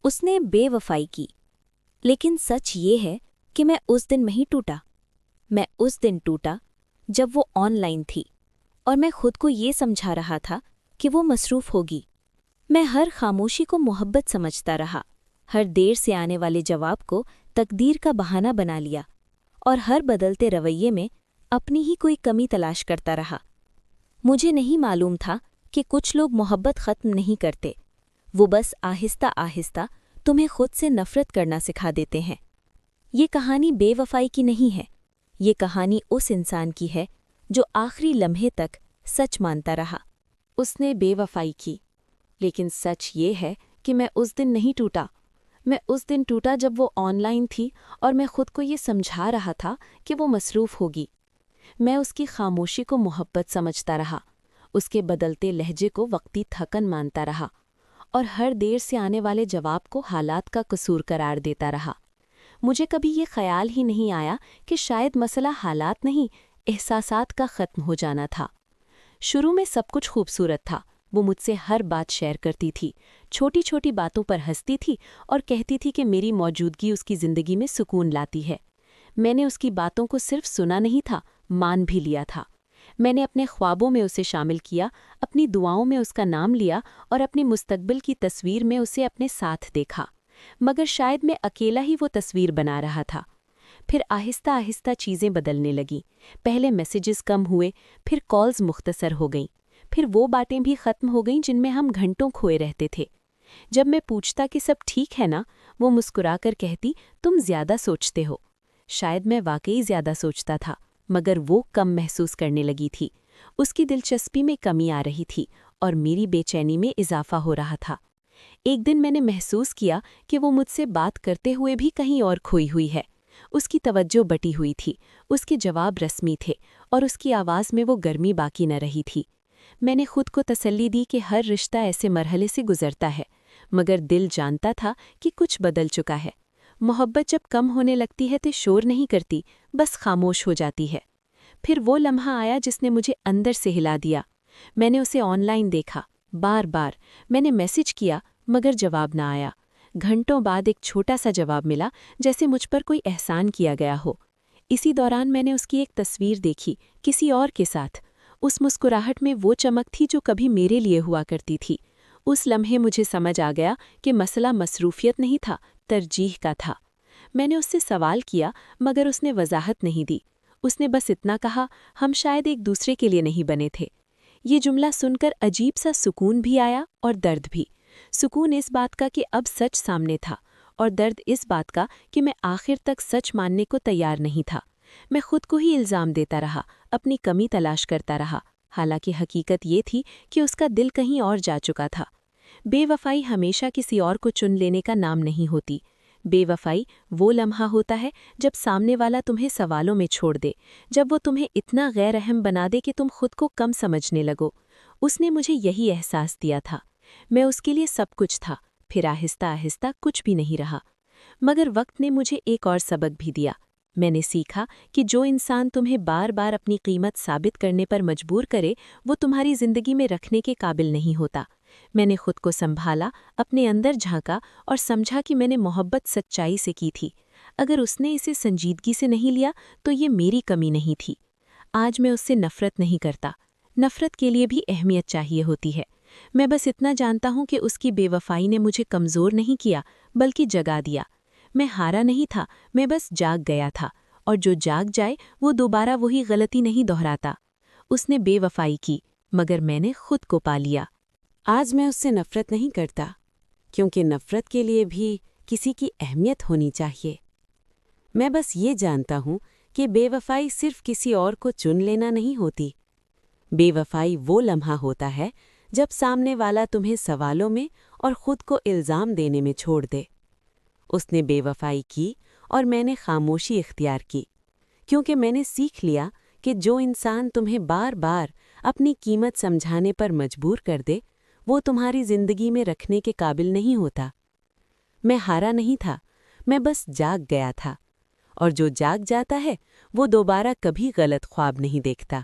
उसने बेवफाई की, लेकिन सच ये है कि मैं उस दिन नहीं टूटा। मैं उस दिन टूटा जब वो ऑनलाइन थी और मैं खुद को ये समझा रहा था कि वो मसरूफ़ होगी। मैं हर खामोशी को मोहब्बत समझता रहा, हर देर से आने वाले जवाब को तकदीर का बहाना बना लिया और हर बदलते रवैये में अपनी ही कोई कमी तलाश करता रहा। मुझे नहीं मालूम था कि कुछ लोग मोहब्बत ख़त्म नहीं करते, वो बस आहिस्ता आहिस्ता तुम्हें खुद से नफ़रत करना सिखा देते हैं। ये कहानी बेवफाई की नहीं है, ये कहानी उस इंसान की है जो आखिरी लम्हे तक सच मानता रहा। उसने बेवफाई की, लेकिन सच ये है कि मैं उस दिन नहीं टूटा। मैं उस दिन टूटा जब वो ऑनलाइन थी और मैं खुद को ये समझा रहा था कि वो मसरूफ़ होगी। मैं उसकी खामोशी को मोहब्बत समझता रहा, उसके बदलते लहजे को वक्ती थकन मानता रहा और हर देर से आने वाले जवाब को हालात का कसूर करार देता रहा। मुझे कभी ये ख्याल ही नहीं आया कि शायद मसला हालात नहीं, एहसासात का ख़त्म हो जाना था। शुरू में सब कुछ खूबसूरत था। वो मुझसे हर बात शेयर करती थी, छोटी छोटी बातों पर हंसती थी और कहती थी कि मेरी मौजूदगी उसकी ज़िंदगी में सुकून लाती है। मैंने उसकी बातों को सिर्फ सुना नहीं था, मान भी लिया था। मैंने अपने ख्वाबों में उसे शामिल किया, अपनी दुआओं में उसका नाम लिया और अपनी मुस्तकबिल की तस्वीर में उसे अपने साथ देखा। मगर शायद मैं अकेला ही वो तस्वीर बना रहा था। फिर आहिस्ता आहिस्ता चीज़ें बदलने लगीं। पहले मैसेजेस कम हुए, फिर कॉल्स मुख्तसर हो गईं, फिर वो बातें भी ख़त्म हो गईं जिनमें हम घंटों खोए रहते थे। जब मैं पूछता कि सब ठीक है ना, वो मुस्कुराकर कहती, तुम ज़्यादा सोचते हो। शायद मैं वाकई ज़्यादा सोचता था, मगर वो कम महसूस करने लगी थी। उसकी दिलचस्पी में कमी आ रही थी और मेरी बेचैनी में इजाफा हो रहा था। एक दिन मैंने महसूस किया कि वो मुझसे बात करते हुए भी कहीं और खोई हुई है। उसकी तवज्जो बटी हुई थी, उसके जवाब रस्मी थे और उसकी आवाज़ में वो गर्मी बाकी न रही थी। मैंने खुद को तसल्ली दी कि हर रिश्ता ऐसे मरहले से गुजरता है, मगर दिल जानता था कि कुछ बदल चुका है। मोहब्बत जब कम होने लगती है तो शोर नहीं करती, बस खामोश हो जाती है। फिर वो लम्हा आया जिसने मुझे अंदर से हिला दिया। मैंने उसे ऑनलाइन देखा, बार बार मैंने मैसेज किया, मगर जवाब ना आया। घंटों बाद एक छोटा सा जवाब मिला, जैसे मुझ पर कोई एहसान किया गया हो। इसी दौरान मैंने उसकी एक तस्वीर देखी, किसी और के साथ। उस मुस्कुराहट में वो चमक थी जो कभी मेरे लिए हुआ करती थी। उस लम्हे मुझे समझ आ गया कि मसला मसरूफियत नहीं था, तरजीह का था। मैंने उससे सवाल किया, मगर उसने वजाहत नहीं दी। उसने बस इतना कहा, हम शायद एक दूसरे के लिए नहीं बने थे। ये जुमला सुनकर अजीब सा सुकून भी आया और दर्द भी। सुकून इस बात का कि अब सच सामने था, और दर्द इस बात का कि मैं आखिर तक सच मानने को तैयार नहीं था। मैं खुद को ही इल्ज़ाम देता रहा, अपनी कमी तलाश करता रहा, हालांकि हकीकत ये थी कि उसका दिल कहीं और जा चुका था। बेवफाई हमेशा किसी और को चुन लेने का नाम नहीं होती। बेवफाई वो लम्हा होता है जब सामने वाला तुम्हें सवालों में छोड़ दे, जब वो तुम्हें इतना गैर अहम बना दे कि तुम खुद को कम समझने लगो। उसने मुझे यही एहसास दिया था। मैं उसके लिए सब कुछ था, फिर आहिस्ता आहिस्ता कुछ भी नहीं रहा। मगर वक्त ने मुझे एक और सबक भी दिया। मैंने सीखा कि जो इंसान तुम्हें बार बार अपनी कीमत साबित करने पर मजबूर करे, वो तुम्हारी ज़िंदगी में रखने के काबिल नहीं होता। मैंने खुद को संभाला, अपने अंदर झांका और समझा कि मैंने मोहब्बत सच्चाई से की थी। अगर उसने इसे संजीदगी से नहीं लिया तो ये मेरी कमी नहीं थी। आज मैं उससे नफ़रत नहीं करता। नफ़रत के लिए भी अहमियत चाहिए होती है। मैं बस इतना जानता हूँ कि उसकी बेवफाई ने मुझे कमज़ोर नहीं किया, बल्कि जगा दिया। मैं हारा नहीं था, मैं बस जाग गया था, और जो जाग जाए वो दोबारा वही गलती नहीं दोहराता। उसने बेवफाई की, मगर मैंने खुद को पा लिया। आज मैं उससे नफ़रत नहीं करता, क्योंकि नफ़रत के लिए भी किसी की अहमियत होनी चाहिए। मैं बस ये जानता हूँ कि बेवफाई सिर्फ किसी और को चुन लेना नहीं होती। बेवफाई वो लम्हा होता है जब सामने वाला तुम्हें सवालों में और खुद को इल्ज़ाम देने में छोड़ दे। उसने बेवफाई की और मैंने खामोशी इख्तियार की, क्योंकि मैंने सीख लिया कि जो इंसान तुम्हें बार बार अपनी कीमत समझाने पर मजबूर कर दे, वो तुम्हारी ज़िंदगी में रखने के काबिल नहीं होता। मैं हारा नहीं था, मैं बस जाग गया था, और जो जाग जाता है वो दोबारा कभी गलत ख्वाब नहीं देखता।